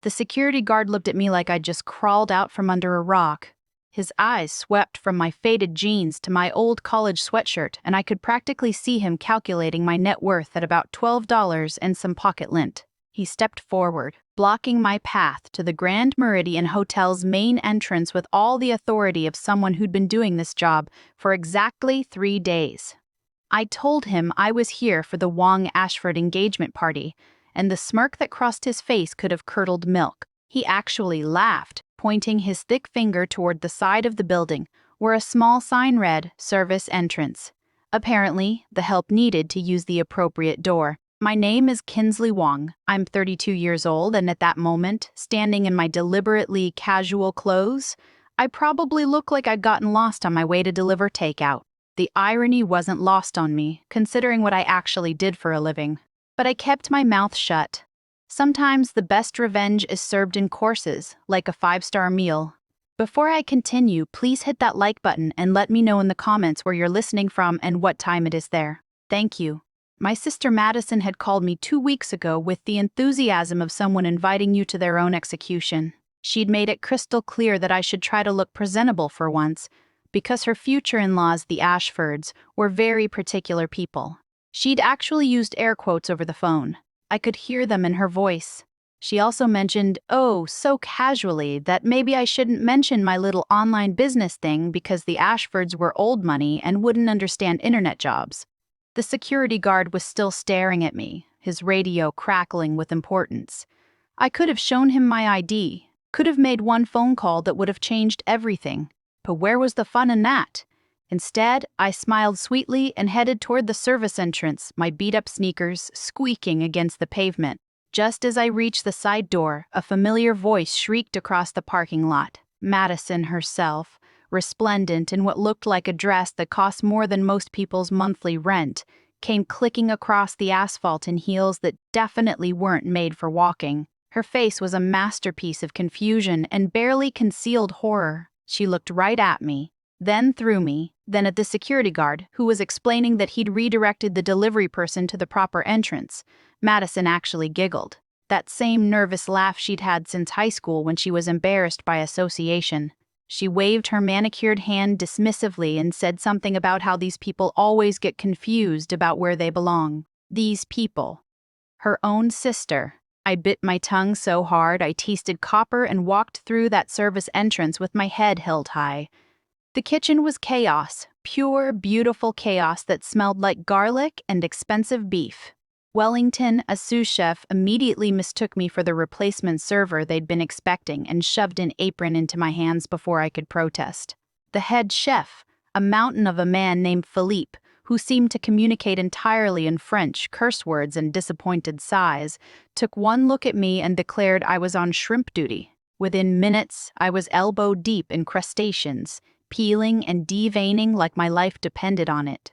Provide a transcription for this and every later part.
The security guard looked at me like I'd just crawled out from under a rock. His eyes swept from my faded jeans to my old college sweatshirt, and I could practically see him calculating my net worth at about $12 and some pocket lint. He stepped forward, blocking my path to the Grand Meridian Hotel's main entrance with all the authority of someone who'd been doing this job for exactly 3 days. I told him I was here for the Wong-Ashford engagement party, and the smirk that crossed his face could have curdled milk. He actually laughed, pointing his thick finger toward the side of the building, where a small sign read, "Service Entrance." Apparently, the help needed to use the appropriate door. My name is Kinsley Wong. I'm 32 years old, and at that moment, standing in my deliberately casual clothes, I probably look like I'd gotten lost on my way to deliver takeout. The irony wasn't lost on me, considering what I actually did for a living. But I kept my mouth shut. Sometimes the best revenge is served in courses, like a 5-star meal. Before I continue, please hit that like button and let me know in the comments where you're listening from and what time it is there. Thank you. My sister Madison had called me 2 weeks ago with the enthusiasm of someone inviting you to their own execution. She'd made it crystal clear that I should try to look presentable for once, because her future in-laws, the Ashfords, were very particular people. She'd actually used air quotes over the phone. I could hear them in her voice. She also mentioned, oh, so casually, that maybe I shouldn't mention my little online business thing because the Ashfords were old money and wouldn't understand internet jobs. The security guard was still staring at me, his radio crackling with importance. I could have shown him my ID, could have made one phone call that would have changed everything. But where was the fun in that? Instead, I smiled sweetly and headed toward the service entrance, my beat-up sneakers squeaking against the pavement. Just as I reached the side door, a familiar voice shrieked across the parking lot. Madison herself, resplendent in what looked like a dress that cost more than most people's monthly rent, came clicking across the asphalt in heels that definitely weren't made for walking. Her face was a masterpiece of confusion and barely concealed horror. She looked right at me, then through me, then at the security guard, who was explaining that he'd redirected the delivery person to the proper entrance. Madison actually giggled. That same nervous laugh she'd had since high school when she was embarrassed by association. She waved her manicured hand dismissively and said something about how these people always get confused about where they belong. These people. Her own sister. I bit my tongue so hard I tasted copper and walked through that service entrance with my head held high. The kitchen was chaos, pure, beautiful chaos that smelled like garlic and expensive beef. Wellington, a sous chef, immediately mistook me for the replacement server they'd been expecting and shoved an apron into my hands before I could protest. The head chef, a mountain of a man named Philippe, who seemed to communicate entirely in French, curse words, and disappointed sighs, took one look at me and declared I was on shrimp duty. Within minutes, I was elbow-deep in crustaceans, peeling and deveining like my life depended on it.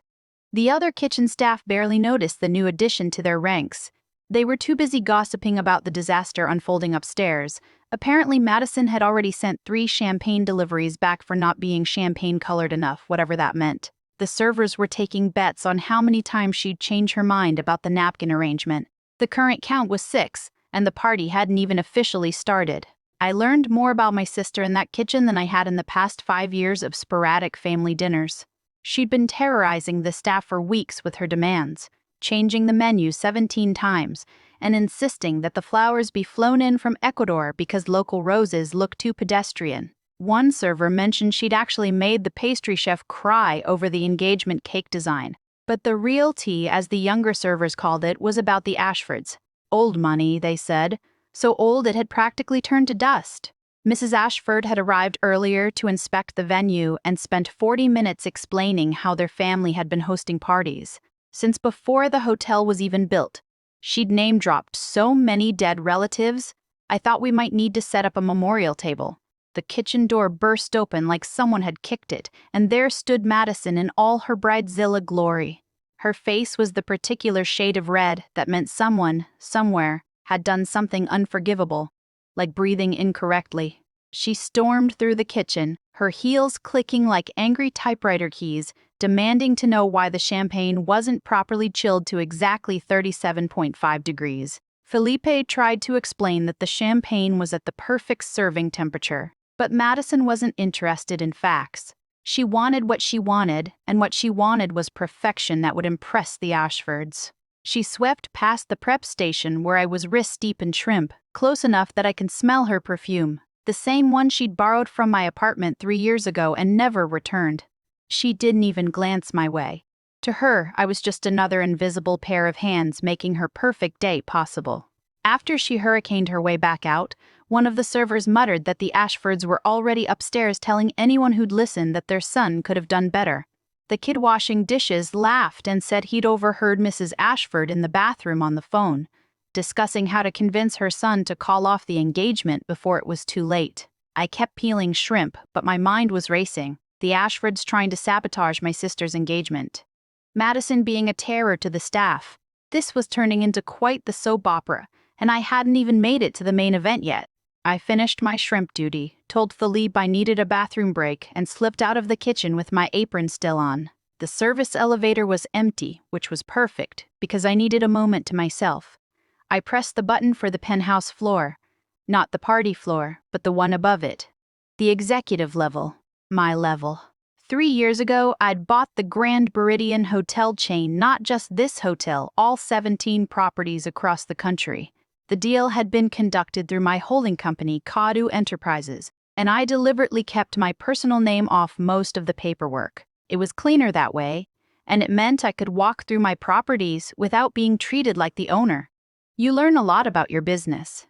The other kitchen staff barely noticed the new addition to their ranks. They were too busy gossiping about the disaster unfolding upstairs. Apparently, Madison had already sent 3 champagne deliveries back for not being champagne-colored enough, whatever that meant. The servers were taking bets on how many times she'd change her mind about the napkin arrangement. The current count was 6, and the party hadn't even officially started. I learned more about my sister in that kitchen than I had in the past 5 years of sporadic family dinners. She'd been terrorizing the staff for weeks with her demands, changing the menu 17 times, and insisting that the flowers be flown in from Ecuador because local roses look too pedestrian. One server mentioned she'd actually made the pastry chef cry over the engagement cake design. But the real tea, as the younger servers called it, was about the Ashfords. Old money, they said. So old it had practically turned to dust. Mrs. Ashford had arrived earlier to inspect the venue and spent 40 minutes explaining how their family had been hosting parties. Since before the hotel was even built, she'd name-dropped so many dead relatives, I thought we might need to set up a memorial table. The kitchen door burst open like someone had kicked it, and there stood Madison in all her bridezilla glory. Her face was the particular shade of red that meant someone, somewhere, had done something unforgivable, like breathing incorrectly. She stormed through the kitchen, her heels clicking like angry typewriter keys, demanding to know why the champagne wasn't properly chilled to exactly 37.5 degrees. Felipe tried to explain that the champagne was at the perfect serving temperature, but Madison wasn't interested in facts. She wanted what she wanted, and what she wanted was perfection that would impress the Ashfords. She swept past the prep station where I was wrist-deep in shrimp, close enough that I can smell her perfume, the same one she'd borrowed from my apartment 3 years ago and never returned. She didn't even glance my way. To her, I was just another invisible pair of hands making her perfect day possible. After she hurricaned her way back out, one of the servers muttered that the Ashfords were already upstairs telling anyone who'd listen that their son could have done better. The kid washing dishes laughed and said he'd overheard Mrs. Ashford in the bathroom on the phone, discussing how to convince her son to call off the engagement before it was too late. I kept peeling shrimp, but my mind was racing. The Ashfords trying to sabotage my sister's engagement. Madison being a terror to the staff. This was turning into quite the soap opera, and I hadn't even made it to the main event yet. I finished my shrimp duty, told Philippe I needed a bathroom break, and slipped out of the kitchen with my apron still on. The service elevator was empty, which was perfect, because I needed a moment to myself. I pressed the button for the penthouse floor. Not the party floor, but the one above it. The executive level. My level. 3 years ago, I'd bought the Grand Meridian hotel chain, not just this hotel, all 17 properties across the country. The deal had been conducted through my holding company, Kadu Enterprises, and I deliberately kept my personal name off most of the paperwork. It was cleaner that way, and it meant I could walk through my properties without being treated like the owner. You learn a lot about your business.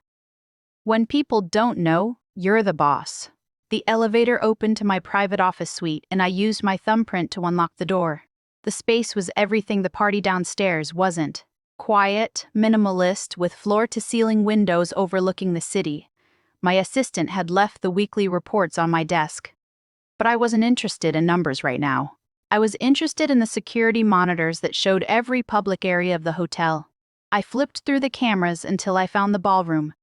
When people don't know, you're the boss. The elevator opened to my private office suite, and I used my thumbprint to unlock the door. The space was everything the party downstairs wasn't. Quiet, minimalist, with floor-to-ceiling windows overlooking the city. My assistant had left the weekly reports on my desk. But I wasn't interested in numbers right now. I was interested in the security monitors that showed every public area of the hotel. I flipped through the cameras until I found the ballroom.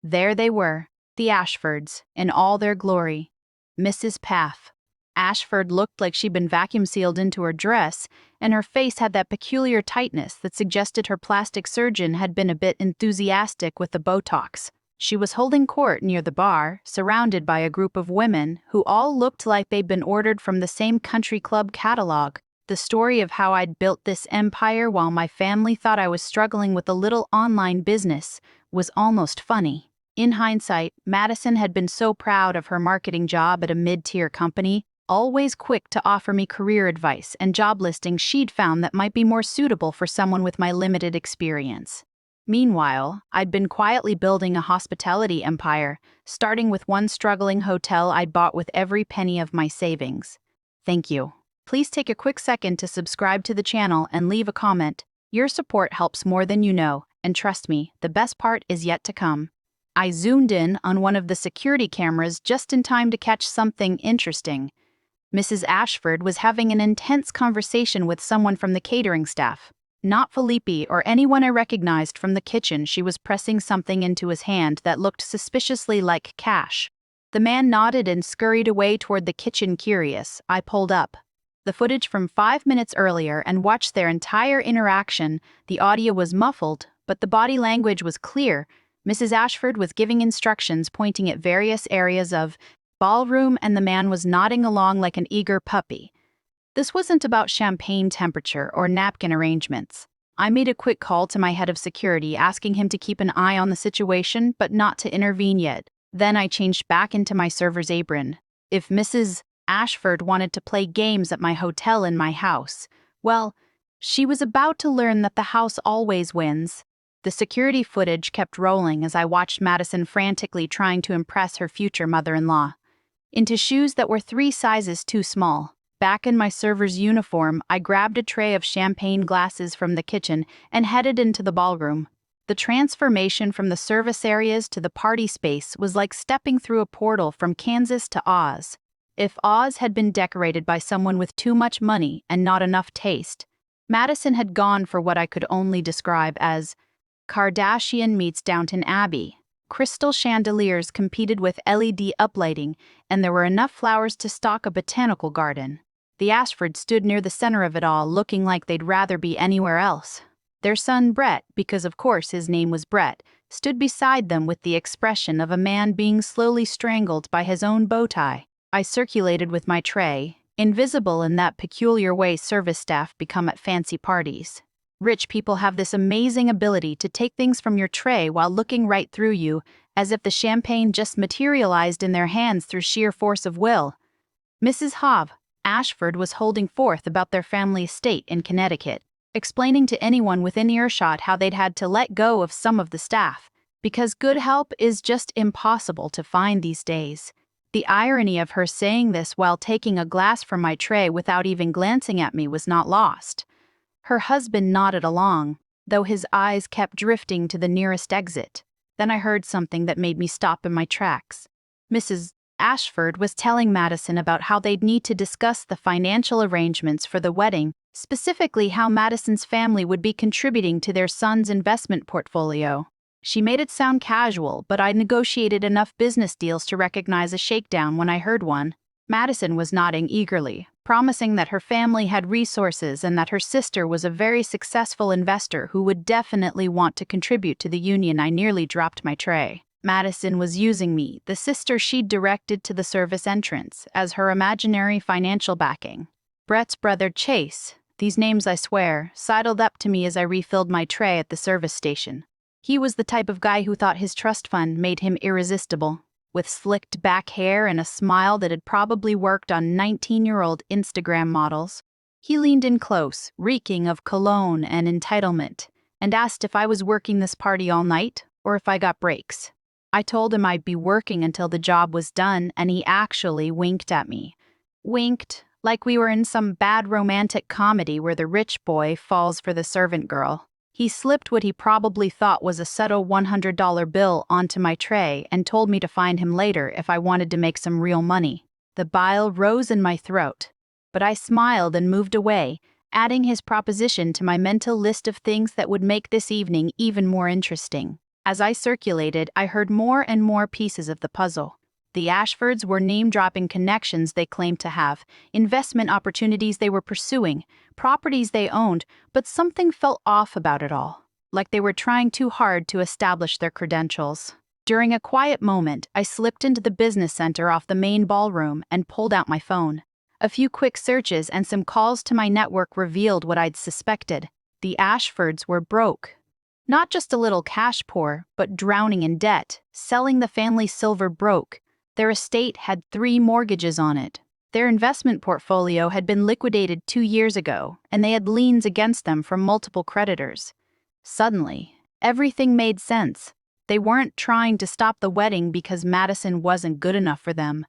There they were. The Ashfords, in all their glory. Mrs. Paff. Ashford looked like she'd been vacuum-sealed into her dress, and her face had that peculiar tightness that suggested her plastic surgeon had been a bit enthusiastic with the Botox. She was holding court near the bar, surrounded by a group of women who all looked like they'd been ordered from the same country club catalog. The story of how I'd built this empire while my family thought I was struggling with a little online business was almost funny. In hindsight, Madison had been so proud of her marketing job at a mid-tier company, always quick to offer me career advice and job listings she'd found that might be more suitable for someone with my limited experience. Meanwhile, I'd been quietly building a hospitality empire, starting with one struggling hotel I'd bought with every penny of my savings. Thank you. Please take a quick second to subscribe to the channel and leave a comment. Your support helps more than you know, and trust me, the best part is yet to come. I zoomed in on one of the security cameras just in time to catch something interesting. Mrs. Ashford was having an intense conversation with someone from the catering staff. Not Felipe or anyone I recognized from the kitchen. She was pressing something into his hand that looked suspiciously like cash. The man nodded and scurried away toward the kitchen curious. I pulled up the footage from 5 minutes earlier and watched their entire interaction. The audio was muffled, but the body language was clear. Mrs. Ashford was giving instructions pointing at various areas of ballroom, and the man was nodding along like an eager puppy. This wasn't about champagne temperature or napkin arrangements. I made a quick call to my head of security asking him to keep an eye on the situation but not to intervene yet. Then I changed back into my server's apron. If Mrs. Ashford wanted to play games at my hotel in my house, well, she was about to learn that the house always wins. The security footage kept rolling as I watched Madison frantically trying to impress her future mother-in-law. Into shoes that were 3 sizes too small. Back in my server's uniform, I grabbed a tray of champagne glasses from the kitchen and headed into the ballroom. The transformation from the service areas to the party space was like stepping through a portal from Kansas to Oz. If Oz had been decorated by someone with too much money and not enough taste, Madison had gone for what I could only describe as Kardashian meets Downton Abbey. Crystal chandeliers competed with LED uplighting, and there were enough flowers to stock a botanical garden. The Ashfords stood near the center of it all, looking like they'd rather be anywhere else. Their son Brett, because of course his name was Brett, stood beside them with the expression of a man being slowly strangled by his own bow tie. I circulated with my tray, invisible in that peculiar way service staff become at fancy parties. Rich people have this amazing ability to take things from your tray while looking right through you, as if the champagne just materialized in their hands through sheer force of will. Mrs. Ashford was holding forth about their family estate in Connecticut, explaining to anyone within earshot how they'd had to let go of some of the staff, because good help is just impossible to find these days. The irony of her saying this while taking a glass from my tray without even glancing at me was not lost. Her husband nodded along, though his eyes kept drifting to the nearest exit. Then I heard something that made me stop in my tracks. Mrs. Ashford was telling Madison about how they'd need to discuss the financial arrangements for the wedding, specifically how Madison's family would be contributing to their son's investment portfolio. She made it sound casual, but I negotiated enough business deals to recognize a shakedown when I heard one. Madison was nodding eagerly, promising that her family had resources and that her sister was a very successful investor who would definitely want to contribute to the union. I nearly dropped my tray. Madison was using me, the sister she'd directed to the service entrance, as her imaginary financial backing. Brett's brother Chase, these names I swear, sidled up to me as I refilled my tray at the service station. He was the type of guy who thought his trust fund made him irresistible. With slicked back hair and a smile that had probably worked on 19-year-old Instagram models. He leaned in close, reeking of cologne and entitlement, and asked if I was working this party all night or if I got breaks. I told him I'd be working until the job was done, and he actually winked at me. Winked, like we were in some bad romantic comedy where the rich boy falls for the servant girl. He slipped what he probably thought was a subtle $100 bill onto my tray and told me to find him later if I wanted to make some real money. The bile rose in my throat, but I smiled and moved away, adding his proposition to my mental list of things that would make this evening even more interesting. As I circulated, I heard more and more pieces of the puzzle. The Ashfords were name-dropping connections they claimed to have, investment opportunities they were pursuing, properties they owned, but something felt off about it all, like they were trying too hard to establish their credentials. During a quiet moment, I slipped into the business center off the main ballroom and pulled out my phone. A few quick searches and some calls to my network revealed what I'd suspected. The Ashfords were broke. Not just a little cash poor, but drowning in debt, selling the family silver broke. Their estate had 3 mortgages on it. Their investment portfolio had been liquidated 2 years ago, and they had liens against them from multiple creditors. Suddenly, everything made sense. They weren't trying to stop the wedding because Madison wasn't good enough for them.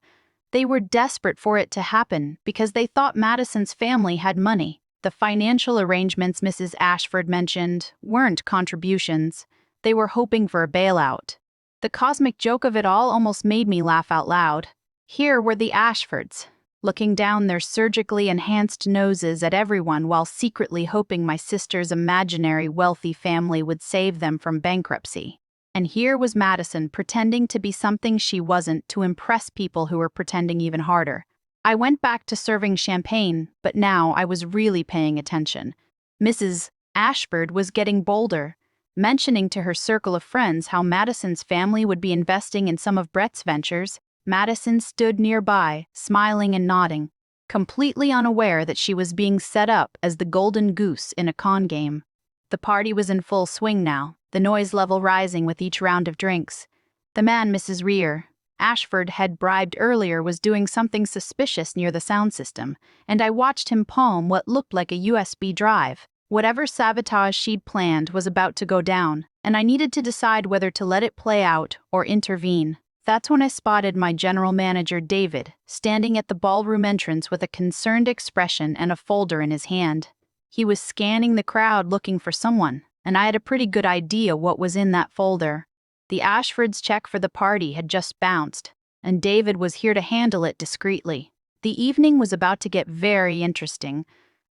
They were desperate for it to happen because they thought Madison's family had money. The financial arrangements Mrs. Ashford mentioned weren't contributions. They were hoping for a bailout. The cosmic joke of it all almost made me laugh out loud. Here were the Ashfords, looking down their surgically enhanced noses at everyone while secretly hoping my sister's imaginary wealthy family would save them from bankruptcy. And here was Madison pretending to be something she wasn't to impress people who were pretending even harder. I went back to serving champagne, but now I was really paying attention. Mrs. Ashford was getting bolder, mentioning to her circle of friends how Madison's family would be investing in some of Brett's ventures. Madison stood nearby, smiling and nodding, completely unaware that she was being set up as the golden goose in a con game. The party was in full swing now, the noise level rising with each round of drinks. The man Mrs. Ashford had bribed earlier was doing something suspicious near the sound system, and I watched him palm what looked like a USB drive. Whatever sabotage she'd planned was about to go down, and I needed to decide whether to let it play out or intervene. That's when I spotted my general manager, David, standing at the ballroom entrance with a concerned expression and a folder in his hand. He was scanning the crowd looking for someone, and I had a pretty good idea what was in that folder. The Ashfords' check for the party had just bounced, and David was here to handle it discreetly. The evening was about to get very interesting.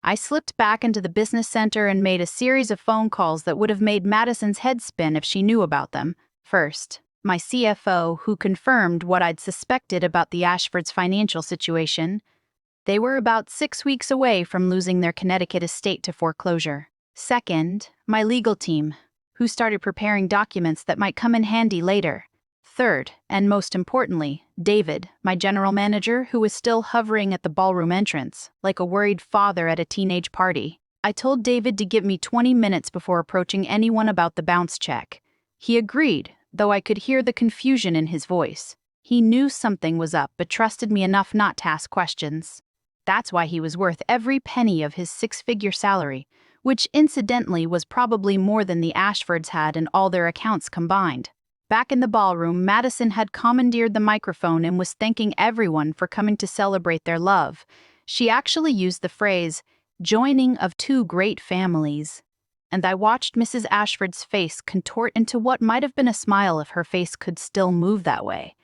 I slipped back into the business center and made a series of phone calls that would have made Madison's head spin if she knew about them. First, my CFO, who confirmed what I'd suspected about the Ashfords' financial situation. They were about 6 weeks away from losing their Connecticut estate to foreclosure. Second, my legal team, who started preparing documents that might come in handy later. Third, and most importantly, David, my general manager, who was still hovering at the ballroom entrance, like a worried father at a teenage party. I told David to give me 20 minutes before approaching anyone about the bounce check. He agreed, though I could hear the confusion in his voice. He knew something was up but trusted me enough not to ask questions. That's why he was worth every penny of his six-figure salary, which incidentally was probably more than the Ashfords had in all their accounts combined. Back in the ballroom, Madison had commandeered the microphone and was thanking everyone for coming to celebrate their love. She actually used the phrase, "joining of two great families." And I watched Mrs. Ashford's face contort into what might have been a smile if her face could still move that way.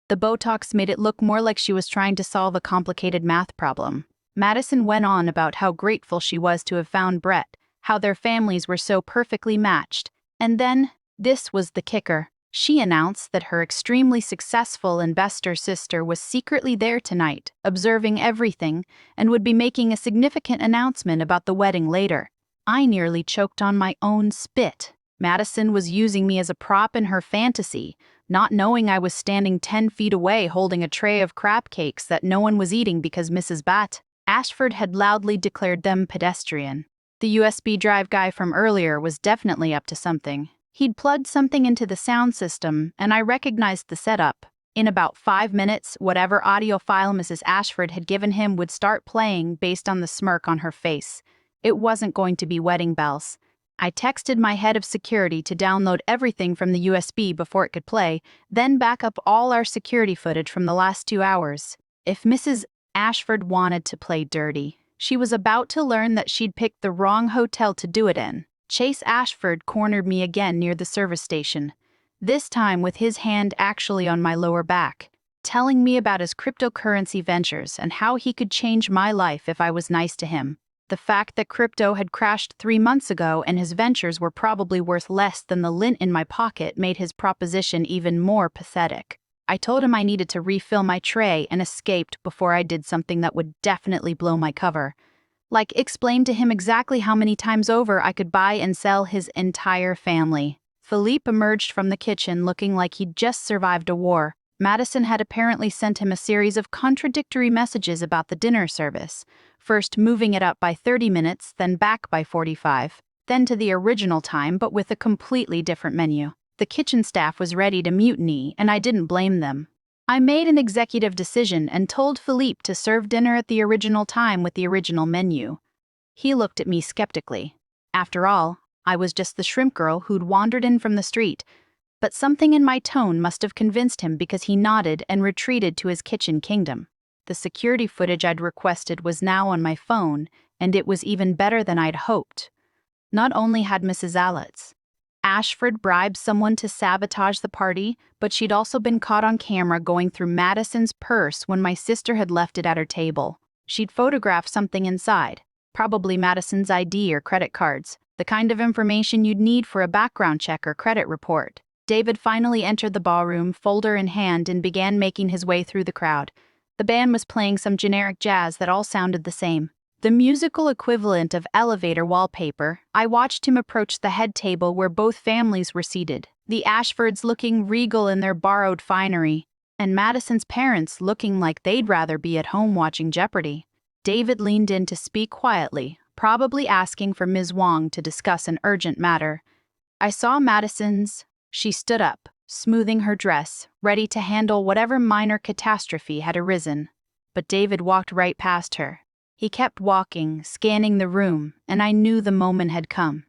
The Botox made it look more like she was trying to solve a complicated math problem. Madison went on about how grateful she was to have found Brett, how their families were so perfectly matched, and then, this was the kicker. She announced that her extremely successful investor sister was secretly there tonight, observing everything, and would be making a significant announcement about the wedding later. I nearly choked on my own spit. Madison was using me as a prop in her fantasy, not knowing I was standing 10 feet away holding a tray of crab cakes that no one was eating because Mrs. Ashford had loudly declared them pedestrian. The USB drive guy from earlier was definitely up to something. He'd plugged something into the sound system, and I recognized the setup. In about 5 minutes, whatever audio file Mrs. Ashford had given him would start playing based on the smirk on her face. It wasn't going to be wedding bells. I texted my head of security to download everything from the USB before it could play, then back up all our security footage from the last 2 hours. If Mrs. Ashford wanted to play dirty, she was about to learn that she'd picked the wrong hotel to do it in. Chase Ashford cornered me again near the service station, this time with his hand actually on my lower back, telling me about his cryptocurrency ventures and how he could change my life if I was nice to him. The fact that crypto had crashed 3 months ago and his ventures were probably worth less than the lint in my pocket made his proposition even more pathetic. I told him I needed to refill my tray and escaped before I did something that would definitely blow my cover. Like explain to him exactly how many times over I could buy and sell his entire family. Philippe emerged from the kitchen looking like he'd just survived a war. Madison had apparently sent him a series of contradictory messages about the dinner service, first moving it up by 30 minutes, then back by 45, then to the original time but with a completely different menu. The kitchen staff was ready to mutiny, and I didn't blame them. I made an executive decision and told Philippe to serve dinner at the original time with the original menu. He looked at me skeptically. After all, I was just the shrimp girl who'd wandered in from the street, but something in my tone must have convinced him because he nodded and retreated to his kitchen kingdom. The security footage I'd requested was now on my phone, and it was even better than I'd hoped. Not only had Mrs. Ashford bribed someone to sabotage the party, but she'd also been caught on camera going through Madison's purse when my sister had left it at her table. She'd photographed something inside, probably Madison's ID or credit cards, the kind of information you'd need for a background check or credit report. David finally entered the ballroom, folder in hand, and began making his way through the crowd. The band was playing some generic jazz that all sounded the same. The musical equivalent of elevator wallpaper. I watched him approach the head table where both families were seated, the Ashfords looking regal in their borrowed finery, and Madison's parents looking like they'd rather be at home watching Jeopardy. David leaned in to speak quietly, probably asking for Ms. Wong to discuss an urgent matter. I saw Madison's. She stood up, smoothing her dress, ready to handle whatever minor catastrophe had arisen. But David walked right past her. He kept walking, scanning the room, and I knew the moment had come.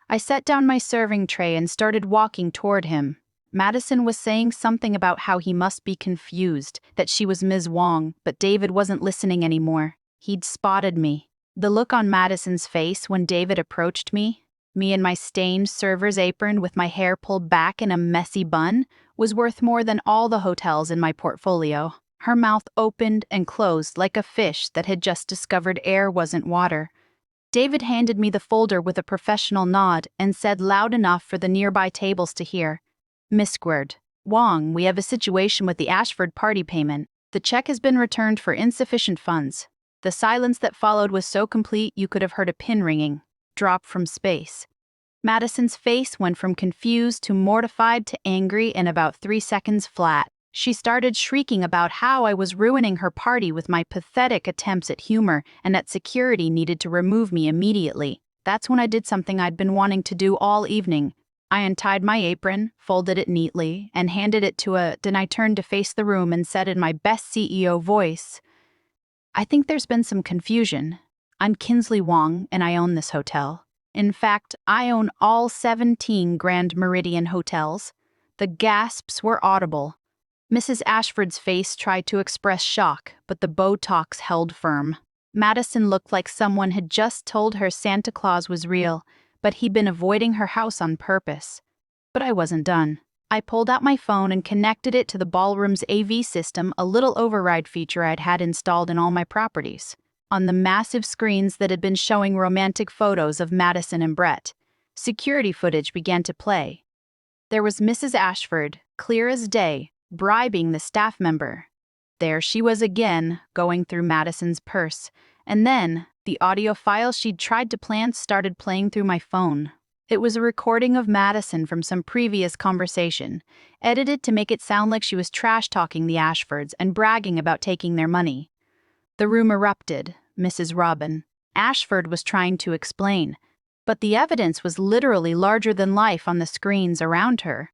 I set down my serving tray and started walking toward him. Madison was saying something about how he must be confused, that she was Ms. Wong, but David wasn't listening anymore. He'd spotted me. The look on Madison's face when David approached me in my stained server's apron with my hair pulled back in a messy bun, was worth more than all the hotels in my portfolio. Her mouth opened and closed like a fish that had just discovered air wasn't water. David handed me the folder with a professional nod and said loud enough for the nearby tables to hear, "Miss Wong, we have a situation with the Ashford party payment. The check has been returned for insufficient funds." The silence that followed was so complete you could have heard a pin ringing. drop from space. Madison's face went from confused to mortified to angry in about 3 seconds flat. She started shrieking about how I was ruining her party with my pathetic attempts at humor and that security needed to remove me immediately. That's when I did something I'd been wanting to do all evening. I untied my apron, folded it neatly, and handed it to then I turned to face the room and said in my best CEO voice, "I think there's been some confusion. I'm Kinsley Wong, and I own this hotel. In fact, I own all 17 Grand Meridian hotels." The gasps were audible. Mrs. Ashford's face tried to express shock, but the Botox held firm. Madison looked like someone had just told her Santa Claus was real, but he'd been avoiding her house on purpose. But I wasn't done. I pulled out my phone and connected it to the ballroom's AV system, a little override feature I'd had installed in all my properties. On the massive screens that had been showing romantic photos of Madison and Brett, security footage began to play. There was Mrs. Ashford, clear as day, bribing the staff member. There she was again, going through Madison's purse, and then the audio file she'd tried to plant started playing through my phone. It was a recording of Madison from some previous conversation, edited to make it sound like she was trash-talking the Ashfords and bragging about taking their money. The room erupted. Mrs. Robin Ashford was trying to explain, but the evidence was literally larger than life on the screens around her.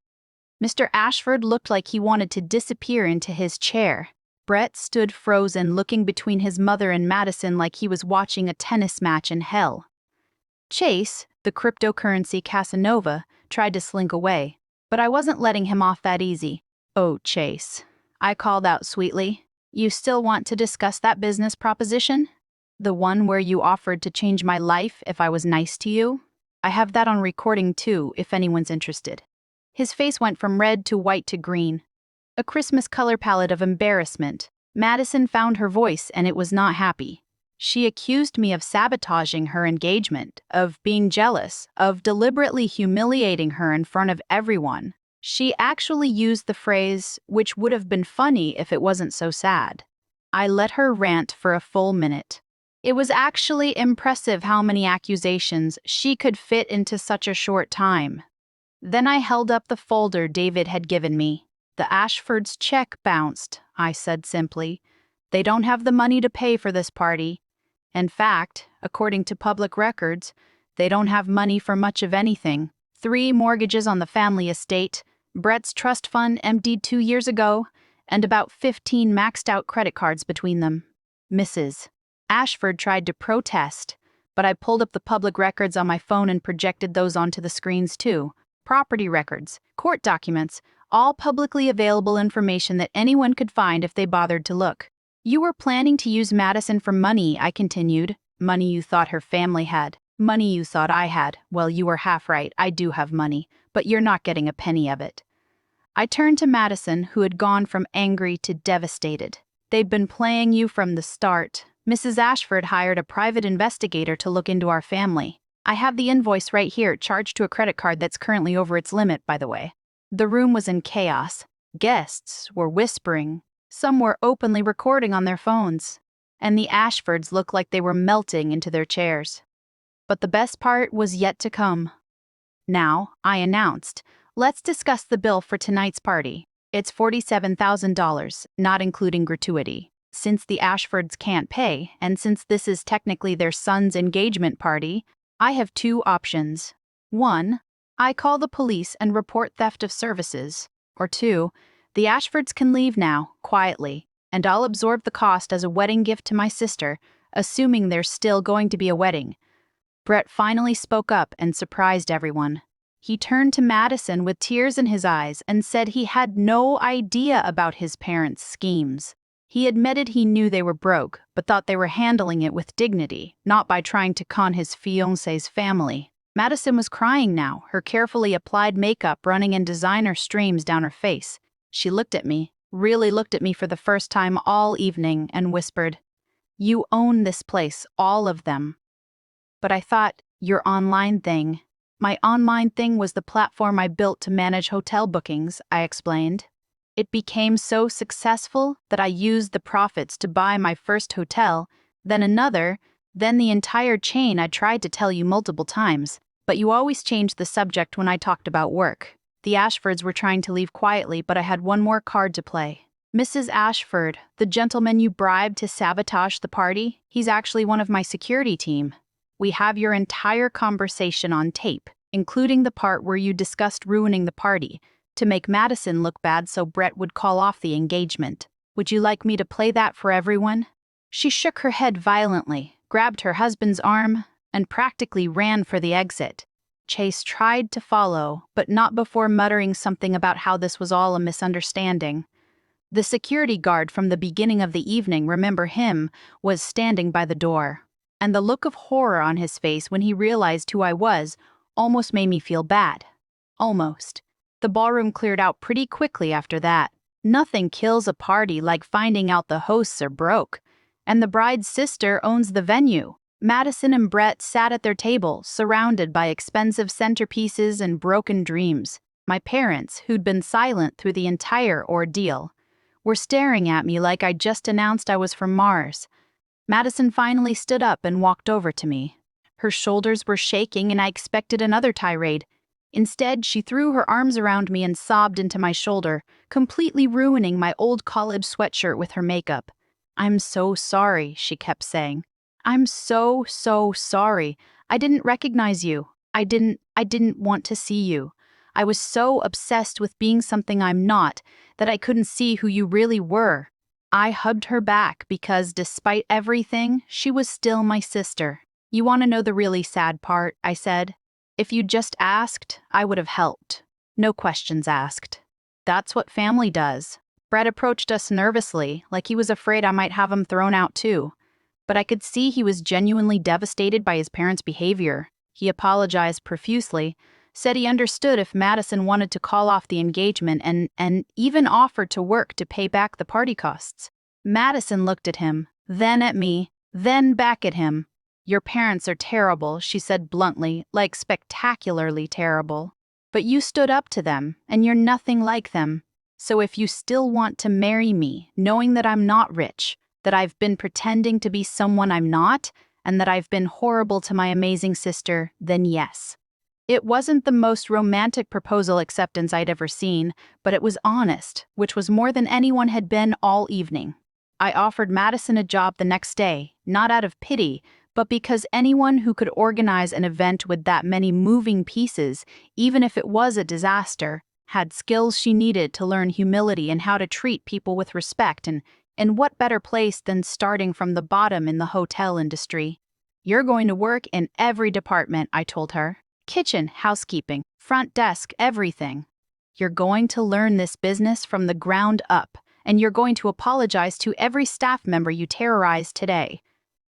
Mr. Ashford looked like he wanted to disappear into his chair. Brett stood frozen, looking between his mother and Madison like he was watching a tennis match in hell. Chase, the cryptocurrency Casanova, tried to slink away, but I wasn't letting him off that easy. "Oh, Chase," I called out sweetly. "You still want to discuss that business proposition? The one where you offered to change my life if I was nice to you? I have that on recording too, if anyone's interested." His face went from red to white to green. A Christmas color palette of embarrassment. Madison found her voice, and it was not happy. She accused me of sabotaging her engagement, of being jealous, of deliberately humiliating her in front of everyone. She actually used the phrase, which would have been funny if it wasn't so sad. I let her rant for a full minute. It was actually impressive how many accusations she could fit into such a short time. Then I held up the folder David had given me. "The Ashfords' check bounced," I said simply. "They don't have the money to pay for this party. In fact, according to public records, they don't have money for much of anything. 3 mortgages on the family estate, Brett's trust fund emptied 2 years ago, and about 15 maxed-out credit cards between them." Mrs. Ashford tried to protest, but I pulled up the public records on my phone and projected those onto the screens too. Property records, court documents, all publicly available information that anyone could find if they bothered to look. "You were planning to use Madison for money," I continued. "Money you thought her family had. Money you thought I had. Well, you were half right. I do have money, but you're not getting a penny of it." I turned to Madison, who had gone from angry to devastated. "They'd been playing you from the start. Mrs. Ashford hired a private investigator to look into our family. I have the invoice right here, charged to a credit card that's currently over its limit, by the way." The room was in chaos. Guests were whispering. Some were openly recording on their phones. And the Ashfords looked like they were melting into their chairs. But the best part was yet to come. "Now," I announced, "let's discuss the bill for tonight's party. It's $47,000, not including gratuity. Since the Ashfords can't pay, and since this is technically their son's engagement party, I have 2 options. 1, I call the police and report theft of services. Or 2, the Ashfords can leave now, quietly, and I'll absorb the cost as a wedding gift to my sister, assuming there's still going to be a wedding." Brett finally spoke up and surprised everyone. He turned to Madison with tears in his eyes and said he had no idea about his parents' schemes. He admitted he knew they were broke, but thought they were handling it with dignity, not by trying to con his fiancé's family. Madison was crying now, her carefully applied makeup running in designer streams down her face. She looked at me, really looked at me for the first time all evening, and whispered, "You own this place, all of them." But I thought, "Your online thing." "My online thing was the platform I built to manage hotel bookings," I explained. "It became so successful that I used the profits to buy my first hotel, then another, Then the entire chain. I tried to tell you multiple times, but you always changed the subject when I talked about work. The Ashfords were trying to leave quietly, but I had one more card to play. Mrs. Ashford, the gentleman you bribed to sabotage the party, he's actually one of my security team. We have your entire conversation on tape, including the part where you discussed ruining the party, to make Madison look bad so Brett would call off the engagement. Would you like me to play that for everyone? She shook her head violently, grabbed her husband's arm, and practically ran for the exit. Chase tried to follow, but not before muttering something about how this was all a misunderstanding. The security guard from the beginning of the evening, remember him, was standing by the door. And the look of horror on his face when he realized who I was almost made me feel bad. Almost. The ballroom cleared out pretty quickly after that. Nothing kills a party like finding out the hosts are broke. And the bride's sister owns the venue. Madison and Brett sat at their table, surrounded by expensive centerpieces and broken dreams. My parents, who'd been silent through the entire ordeal, were staring at me like I'd just announced I was from Mars. Madison finally stood up and walked over to me. Her shoulders were shaking and I expected another tirade. Instead, she threw her arms around me and sobbed into my shoulder, completely ruining my old college sweatshirt with her makeup. "I'm so sorry," she kept saying. "I'm so sorry. I didn't recognize you. I didn't want to see you. I was so obsessed with being something I'm not that I couldn't see who you really were." I hugged her back because, despite everything, she was still my sister. "You want to know the really sad part?" I said. "If you'd just asked, I would have helped. No questions asked. That's what family does." Brett approached us nervously, like he was afraid I might have him thrown out too. But I could see he was genuinely devastated by his parents' behavior. He apologized profusely, said he understood if Madison wanted to call off the engagement, and even offered to work to pay back the party costs. Madison looked at him, then at me, then back at him. "Your parents are terrible," she said bluntly, like spectacularly terrible. "But you stood up to them, and you're nothing like them. So if you still want to marry me, knowing that I'm not rich, that I've been pretending to be someone I'm not, and that I've been horrible to my amazing sister, then yes." It wasn't the most romantic proposal acceptance I'd ever seen, but it was honest, which was more than anyone had been all evening. I offered Madison a job the next day, not out of pity, but because anyone who could organize an event with that many moving pieces, even if it was a disaster, had skills she needed to learn humility and how to treat people with respect, and what better place than starting from the bottom in the hotel industry? "You're going to work in every department," I told her. "Kitchen, housekeeping, front desk, everything. You're going to learn this business from the ground up, and you're going to apologize to every staff member you terrorized today."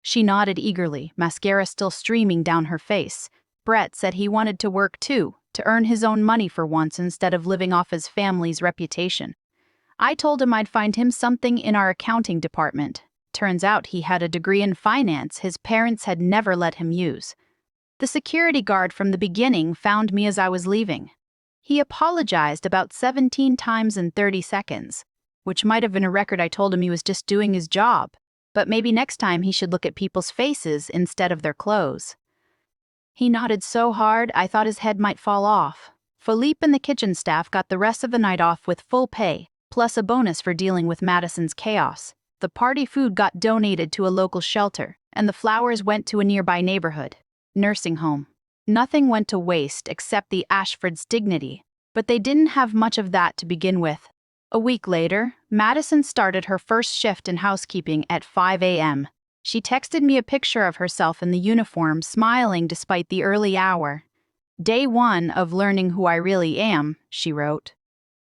She nodded eagerly, mascara still streaming down her face. Brett said he wanted to work too, to earn his own money for once instead of living off his family's reputation. I told him I'd find him something in our accounting department. Turns out he had a degree in finance his parents had never let him use. The security guard from the beginning found me as I was leaving. He apologized about 17 times in 30 seconds, which might have been a record. I told him he was just doing his job, but maybe next time he should look at people's faces instead of their clothes. He nodded so hard I thought his head might fall off. Philippe and the kitchen staff got the rest of the night off with full pay, plus a bonus for dealing with Madison's chaos. The party food got donated to a local shelter, and the flowers went to a nearby neighborhood nursing home. Nothing went to waste except the Ashfords' dignity, but they didn't have much of that to begin with. A week later, Madison started her first shift in housekeeping at 5 a.m. She texted me a picture of herself in the uniform, smiling despite the early hour. "Day one of learning who I really am," she wrote.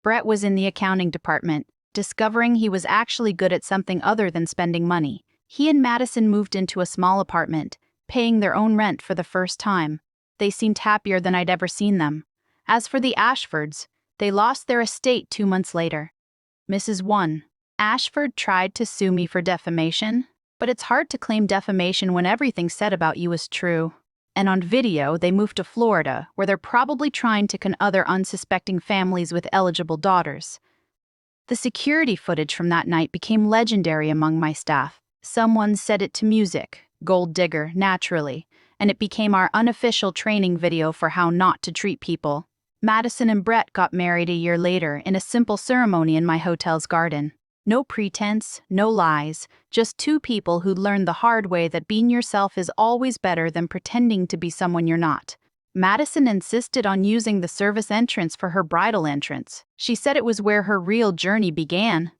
Brett was in the accounting department, discovering he was actually good at something other than spending money. He and Madison moved into a small apartment, paying their own rent for the first time. They seemed happier than I'd ever seen them. As for the Ashfords, they lost their estate 2 months later. Mrs. 1. Ashford tried to sue me for defamation, but it's hard to claim defamation when everything said about you is true. And on video, they moved to Florida, where they're probably trying to con other unsuspecting families with eligible daughters. The security footage from that night became legendary among my staff. Someone set it to music, Gold digger, naturally, and it became our unofficial training video for how not to treat people. Madison and Brett got married a year later in a simple ceremony in my hotel's garden. No pretense, no lies, just two people who'd learned the hard way that being yourself is always better than pretending to be someone you're not. Madison insisted on using the service entrance for her bridal entrance. She said it was where her real journey began.